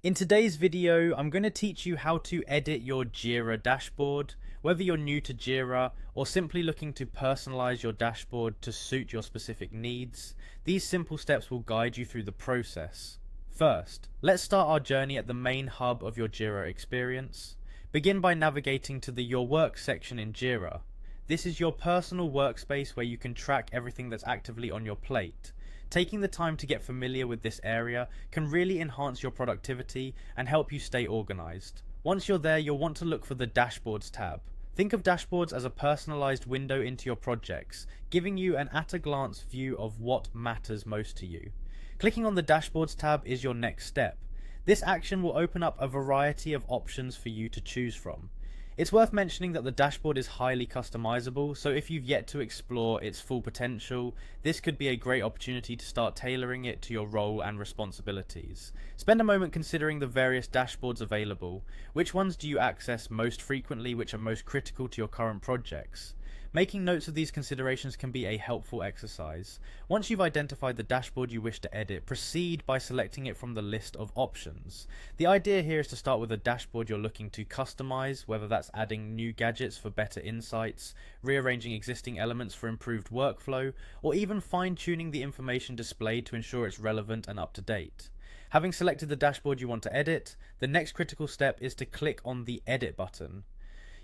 In today's video, I'm going to teach you how to edit your Jira dashboard. Whether you're new to Jira or simply looking to personalize your dashboard to suit your specific needs, these simple steps will guide you through the process. First, let's start our journey at the main hub of your Jira experience. Begin by navigating to the Your Work section in Jira. This is your personal workspace where you can track everything that's actively on your plate. Taking the time to get familiar with this area can really enhance your productivity and help you stay organized. Once you're there, you'll want to look for the Dashboards tab. Think of dashboards as a personalized window into your projects, giving you an at-a-glance view of what matters most to you. Clicking on the Dashboards tab is your next step. This action will open up a variety of options for you to choose from. It's worth mentioning that the dashboard is highly customizable, so if you've yet to explore its full potential, this could be a great opportunity to start tailoring it to your role and responsibilities. Spend a moment considering the various dashboards available. Which ones do you access most frequently, which are most critical to your current projects? Making notes of these considerations can be a helpful exercise. Once you've identified the dashboard you wish to edit, proceed by selecting it from the list of options. The idea here is to start with a dashboard you're looking to customize, whether that's adding new gadgets for better insights, rearranging existing elements for improved workflow, or even fine-tuning the information displayed to ensure it's relevant and up to date. Having selected the dashboard you want to edit, the next critical step is to click on the Edit button.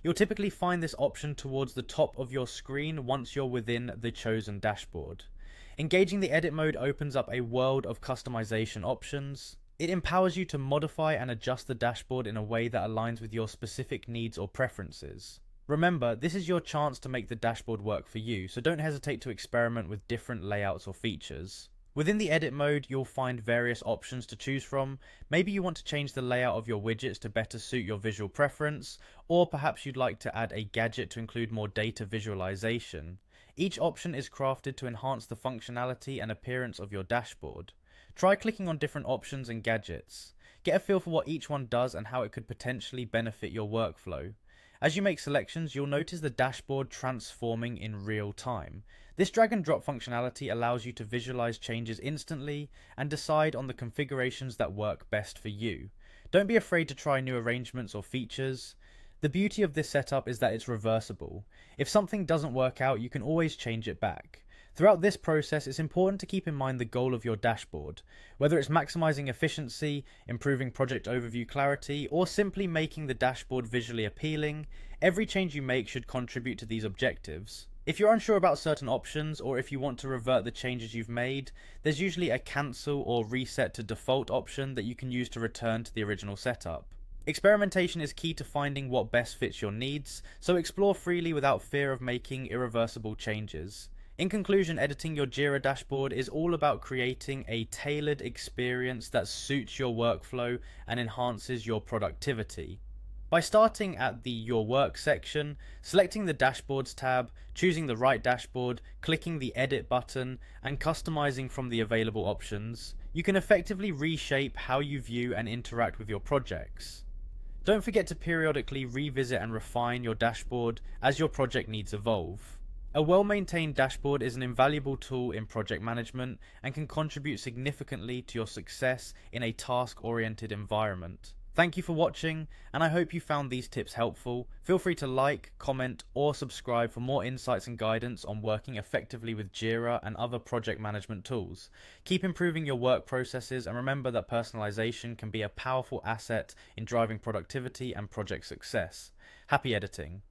You'll typically find this option towards the top of your screen once you're within the chosen dashboard. Engaging the edit mode opens up a world of customization options. It empowers you to modify and adjust the dashboard in a way that aligns with your specific needs or preferences. Remember, this is your chance to make the dashboard work for you, so don't hesitate to experiment with different layouts or features. Within the edit mode, you'll find various options to choose from. Maybe you want to change the layout of your widgets to better suit your visual preference, or perhaps you'd like to add a gadget to include more data visualization. Each option is crafted to enhance the functionality and appearance of your dashboard. Try clicking on different options and gadgets. Get a feel for what each one does and how it could potentially benefit your workflow. As you make selections, you'll notice the dashboard transforming in real time. This drag and drop functionality allows you to visualize changes instantly and decide on the configurations that work best for you. Don't be afraid to try new arrangements or features. The beauty of this setup is that it's reversible. If something doesn't work out, you can always change it back. Throughout this process, it's important to keep in mind the goal of your dashboard. Whether it's maximizing efficiency, improving project overview clarity, or simply making the dashboard visually appealing, every change you make should contribute to these objectives. If you're unsure about certain options, or if you want to revert the changes you've made, there's usually a cancel or reset to default option that you can use to return to the original setup. Experimentation is key to finding what best fits your needs, so explore freely without fear of making irreversible changes. In conclusion, editing your Jira dashboard is all about creating a tailored experience that suits your workflow and enhances your productivity. By starting at the Your Work section, selecting the Dashboards tab, choosing the right dashboard, clicking the Edit button, and customizing from the available options, you can effectively reshape how you view and interact with your projects. Don't forget to periodically revisit and refine your dashboard as your project needs evolve. A well-maintained dashboard is an invaluable tool in project management and can contribute significantly to your success in a task-oriented environment. Thank you for watching, and I hope you found these tips helpful. Feel free to like, comment, or subscribe for more insights and guidance on working effectively with Jira and other project management tools. Keep improving your work processes, and remember that personalization can be a powerful asset in driving productivity and project success. Happy editing!